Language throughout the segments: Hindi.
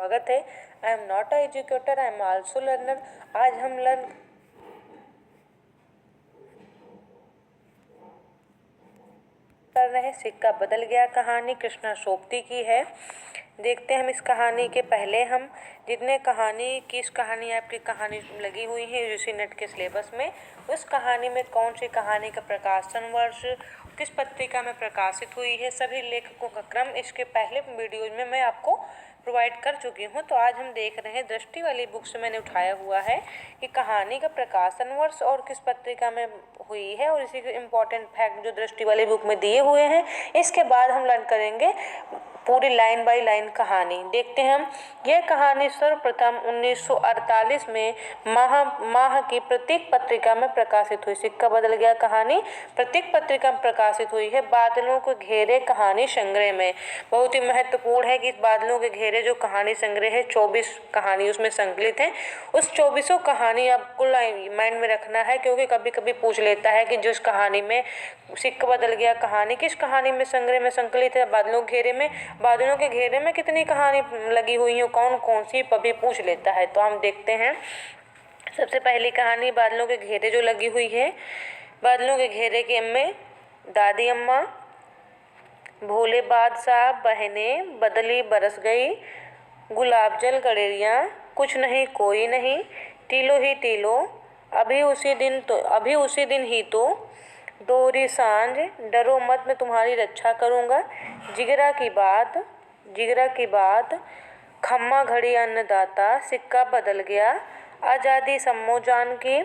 स्वागत है। I am not a educator, I am also learner. आज हम लर्न कर रहे हैं सिक्का बदल गया कहानी कृष्णा सोपती की है। देखते हैं हम इस कहानी के पहले हम जितने किस कहानी आपकी कहानी लगी हुई है यूजीसी नेट के सिलेबस में, उस कहानी में कौन सी कहानी का प्रकाशन वर्ष किस पत्रिका में प्रकाशित हुई है, सभी लेखकों का क्रम इसके पहले वीडियो में मैं आपको प्रोवाइड कर चुकी हूँ। तो आज हम देख रहे हैं दृष्टि वाली बुक से मैंने उठाया हुआ है कि कहानी का प्रकाशन वर्ष और किस पत्रिका में हुई है, और इसी के इम्पोर्टेंट फैक्ट जो दृष्टि वाली बुक में दिए हुए हैं। इसके बाद हम लर्न करेंगे पूरी लाइन बाय लाइन कहानी। देखते हैं हम। यह कहानी सर्वप्रथम 1948 में माह की प्रतीक पत्रिका में प्रकाशित हुई। सिक्का बदल गया कहानी प्रतीक पत्रिका में प्रकाशित हुई है। बादलों के घेरे कहानी संग्रह में। बहुत ही महत्वपूर्ण है कि इस बादलों के घेरे जो कहानी संग्रह है 24 कहानी उसमें संकलित है। उस 24 कहानी आपको माइंड में रखना है, क्योंकि कभी कभी पूछ लेता है कि जिस कहानी में सिक्का बदल गया कहानी किस कहानी में संग्रह में संकलित है। बादलों के घेरे में, बादलों के घेरे में कितनी कहानी लगी हुई है, कौन कौन सी कभी पूछ लेता है। तो हम देखते हैं सबसे पहली कहानी बादलों के घेरे जो लगी हुई है। बादलों के घेरे के में दादी अम्मा, भोले बादशाह, बहनें, बदली बरस गई, गुलाब जल गड़ेरिया, कुछ नहीं कोई नहीं, टीलो ही टीलो, अभी उसी दिन ही तो, दोहरी सांझ, डरो मत मैं तुम्हारी रक्षा करूँगा, जिगरा की बात, खम्मा घड़ी अन्नदाता, सिक्का बदल गया, आज़ादी सम्मो जान की,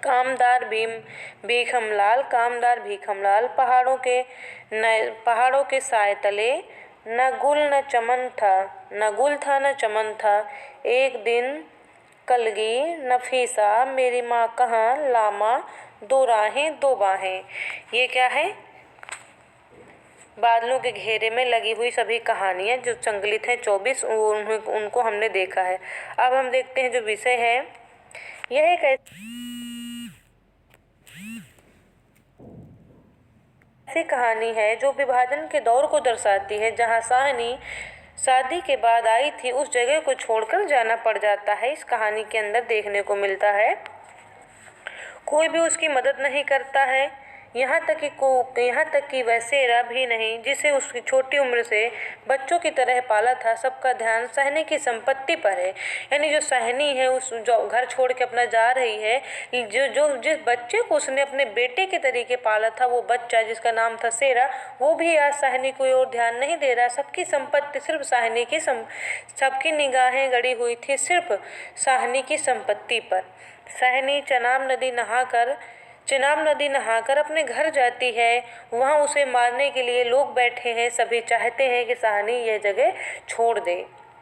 कामदार भीखमलाल, पहाड़ों के साए तले, न गुल था न चमन था, एक दिन कलगी नफीसा, मेरी माँ कहाँ, लामा, दो राहें दो बाहें। ये क्या है? बादलों के घेरे में लगी हुई सभी कहानियाँ जो संकलित हैं 24 उनको हमने देखा है। अब हम देखते हैं जो विषय है। यह एक ऐसी कहानी है जो विभाजन के दौर को दर्शाती है, जहाँ साहनी शादी के बाद आई थी उस जगह को छोड़कर जाना पड़ जाता है। इस कहानी के अंदर देखने को मिलता है कोई भी उसकी मदद नहीं करता है, यहाँ तक कि वह सेरा भी नहीं जिसे उसकी छोटी उम्र से बच्चों की तरह पाला था। सबका ध्यान सहनी की संपत्ति पर है। यानी जो सहनी है उस जो घर छोड़ के अपना जा रही है, जिस बच्चे को उसने अपने बेटे के तरीके पाला था, वो बच्चा जिसका नाम था सेरा, वो भी आज सहनी की ओर ध्यान नहीं दे रहा। सबकी संपत्ति सिर्फ सहनी की सबकी निगाहें गड़ी हुई थी सिर्फ सहनी की संपत्ति पर। सहनी चिनाब नदी नहाकर अपने घर जाती है। वहाँ उसे मारने के लिए लोग बैठे हैं। सभी चाहते हैं कि सहनी यह जगह छोड़ दे।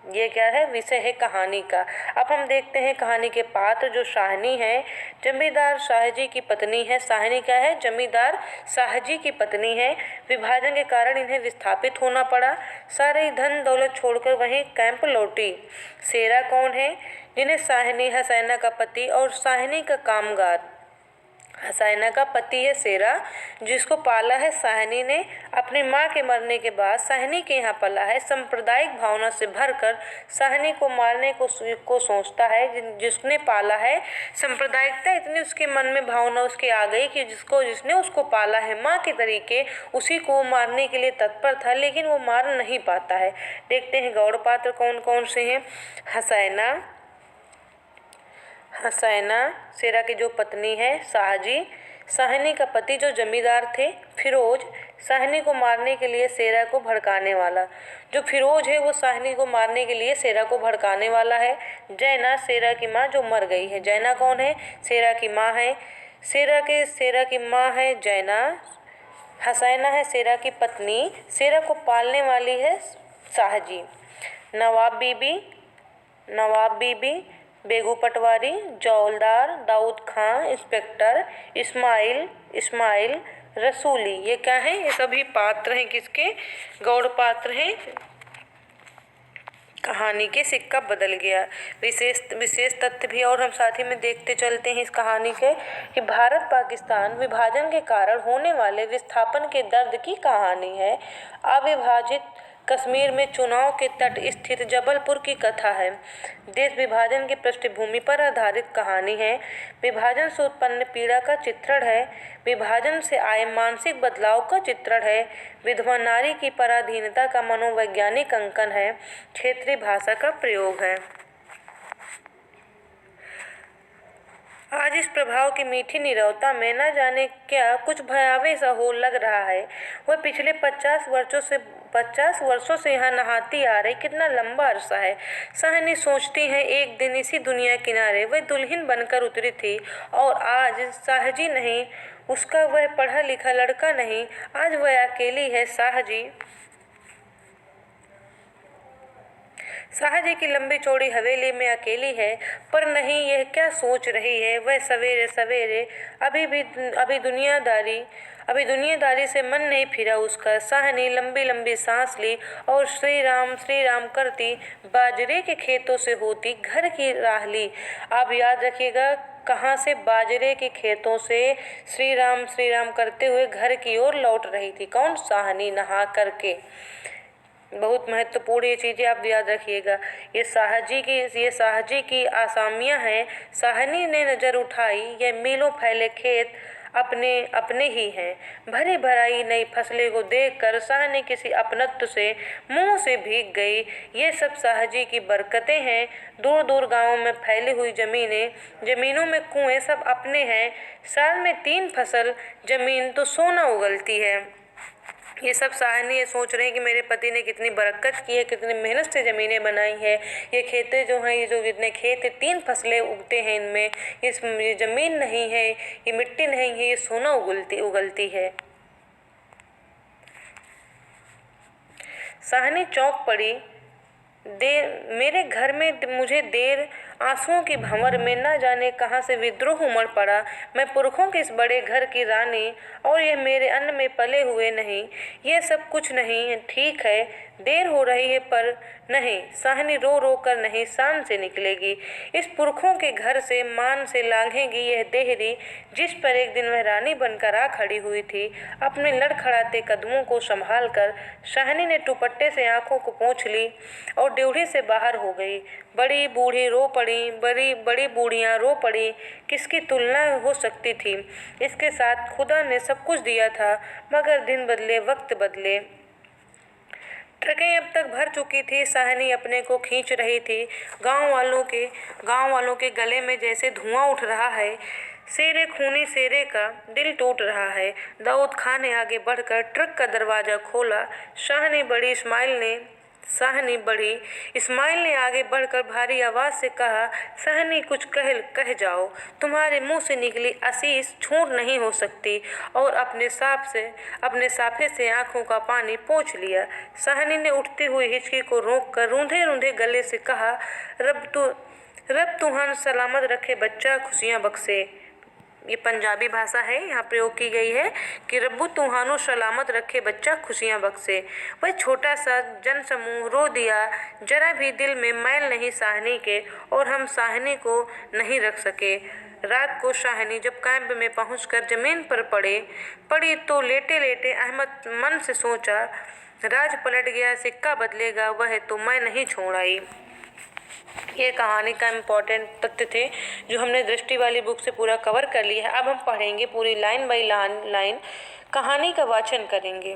ये क्या है? विषय है कहानी का। अब हम देखते हैं कहानी के पात्र। जो शाहनी है जमींदार शाहजी की पत्नी है। शाहनी क्या है? जमींदार शाहजी की पत्नी है। विभाजन के कारण इन्हें विस्थापित होना पड़ा। सारे धन दौलत छोड़कर वहीं कैंप लौटी। सेरा कौन है? जिन्हें शाहनी हसैना का पति और शाहनी का कामगार। हसैना का पति है सेरा, जिसको पाला है शाहनी ने। अपनी माँ के मरने के बाद शाहनी के यहाँ पला है। सांप्रदायिक भावना से भरकर शाहनी को मारने को सोचता है। जिसने पाला है, सांप्रदायिकता इतनी उसके मन में भावना उसके आ गई कि जिसने उसको पाला है माँ के तरीके, उसी को मारने के लिए तत्पर था, लेकिन वो मार नहीं पाता है। देखते हैं गौड़ पात्र कौन कौन से हैं। हसैना सेरा की जो पत्नी है। शाहजी शाहनी का पति जो जमींदार थे। फिरोज शाहनी को मारने के लिए सेरा को भड़काने वाला। जो फिरोज है वो शाहनी को मारने के लिए सेरा को भड़काने वाला है। जैना सेरा की माँ जो मर गई है। जैना कौन है? सेरा की माँ है। सेरा की माँ है जैना। हसैना है सेरा की पत्नी। सेरा को पालने वाली है शाहजी। नवाब बीबी, बेगू पटवारी, जौलदार, दाऊद खां, इंस्पेक्टर, इस्माइल रसूली। ये क्या है? ये सभी पात्र हैं किसके? गौड़ पात्र हैं कहानी के सिक्का बदल गया। विशेष तथ्य भी और हम साथ ही में देखते चलते हैं इस कहानी के कि भारत पाकिस्तान विभाजन के कारण होने वाले विस्थापन के दर्द की कहानी है। अविभाजित कश्मीर में चुनाव के तट स्थित जबलपुर की कथा है। देश विभाजन की पृष्ठभूमि पर आधारित कहानी है। विभाजन से उत्पन्न पीड़ा का चित्रण है। विभाजन से आए मानसिक बदलाव का चित्रण है। विधवा नारी की पराधीनता का मनोवैज्ञानिक अंकन है। क्षेत्रीय भाषा का प्रयोग है। आज इस प्रभाव की मीठी नीरवता में न जाने क्या कुछ भयावह सा हो लग रहा है। वह पिछले 50 वर्षों से यहाँ नहाती आ रही कितना लंबा अरसा है। साहनी सोचती हैं एक दिन इसी दुनिया किनारे वह दुल्हन बनकर उतरी थी और आज साहजी नहीं, उसका वह पढ़ा लिखा लड़का नहीं, आज वह अकेली है। साहजी की लंबी चौड़ी हवेली में अकेली है, पर नहीं, यह क्या सोच रही है वह सवेरे सवेरे। अभी दुनियादारी से मन नहीं फिरा उसका। साहनी लंबी लंबी सांस ली और श्री राम करती बाजरे के खेतों से होती घर की राह ली। आप याद रखिएगा, कहाँ से? बाजरे के खेतों से श्री राम करते हुए घर की ओर लौट रही थी। कौन? साहनी, नहा करके। बहुत महत्वपूर्ण ये चीज़ें आप याद रखिएगा। ये साहजी की आसामियाँ हैं। साहनी ने नज़र उठाई, यह मीलों फैले खेत अपने ही हैं। भरी भराई नई फसलें को देखकर साहनी किसी अपनत्व से मुंह से भीग गई। ये सब साहजी की बरकतें हैं। दूर दूर गांवों में फैली हुई जमीनों में कुएं सब अपने हैं। साल में 3 फसल जमीन तो सोना उगलती है। ये सब साहनी ये सोच रहे हैं कि मेरे पति ने कितनी बरकत की है, कितनी मेहनत से ज़मीनें बनाई है। ये खेतें जो हैं, ये जो जितने खेत है, 3 फसलें उगते हैं इनमें। ये ज़मीन नहीं है, ये मिट्टी नहीं है, ये सोना उगलती है। साहनी चौंक पड़ी। मेरे घर में मुझे देर, आंसुओं की भंवर में न जाने कहाँ से विद्रोह उमड़ पड़ा। मैं पुरखों के इस बड़े घर की रानी, और यह मेरे अन्न में पले हुए नहीं। यह सब कुछ नहीं, ठीक है, देर हो रही है, पर नहीं, साहनी रो रो कर नहीं, शान से निकलेगी। इस पुरखों के घर से मान से लांघेगी यह देहरी, जिस पर एक दिन वह रानी बनकर आ खड़ी हुई थी। अपने लड़खड़ाते कदमों को संभाल कर साहनी ने दुपट्टे से आंखों को पोंछ ली और ड्योढ़ी से बाहर हो गई। बड़ी बूढ़ियाँ रो पड़ी। किसकी तुलना हो सकती थी? इसके साथ खुदा ने सब कुछ दिया था, मगर दिन बदले, वक्त बदले। ट्रकें अब तक भर चुकी थी। साहनी अपने को खींच रही थी। गांव वालों के गले में जैसे धुआं उठ रहा है। खूनी शेरे का दिल टूट रहा है। दाऊद खान ने आगे बढ़कर ट्रक का दरवाजा खोला। साहनी बड़ी इस्माइल ने आगे बढ़कर भारी आवाज से कहा, साहनी कुछ कह जाओ। तुम्हारे मुंह से निकली आशीष छूट नहीं हो सकती। और अपने साफे से आंखों का पानी पोंछ लिया। साहनी ने उठती हुई हिचकी को रोककर रूंधे गले से कहा, रब तुहान सलामत रखे बच्चा, खुशियां बख्शे। ये पंजाबी भाषा है, यहाँ प्रयोग की गई है कि रब्बू तुहानो सलामत रखे बच्चा, खुशियाँ बख्शे। वह छोटा सा जनसमूह रो दिया। जरा भी दिल में मैल नहीं साहनी के, और हम साहनी को नहीं रख सके। रात को साहनी जब कैंप में पहुंचकर जमीन पर पड़ी तो लेटे लेटे अहमद मन से सोचा, राज पलट गया, सिक्का बदलेगा, वह तो मैं नहीं छोड़ आई। ये कहानी का इम्पोर्टेंट तथ्य थे जो हमने दृष्टि वाली बुक से पूरा कवर कर लिया है। अब हम पढ़ेंगे पूरी लाइन बाई लाइन, कहानी का वाचन करेंगे।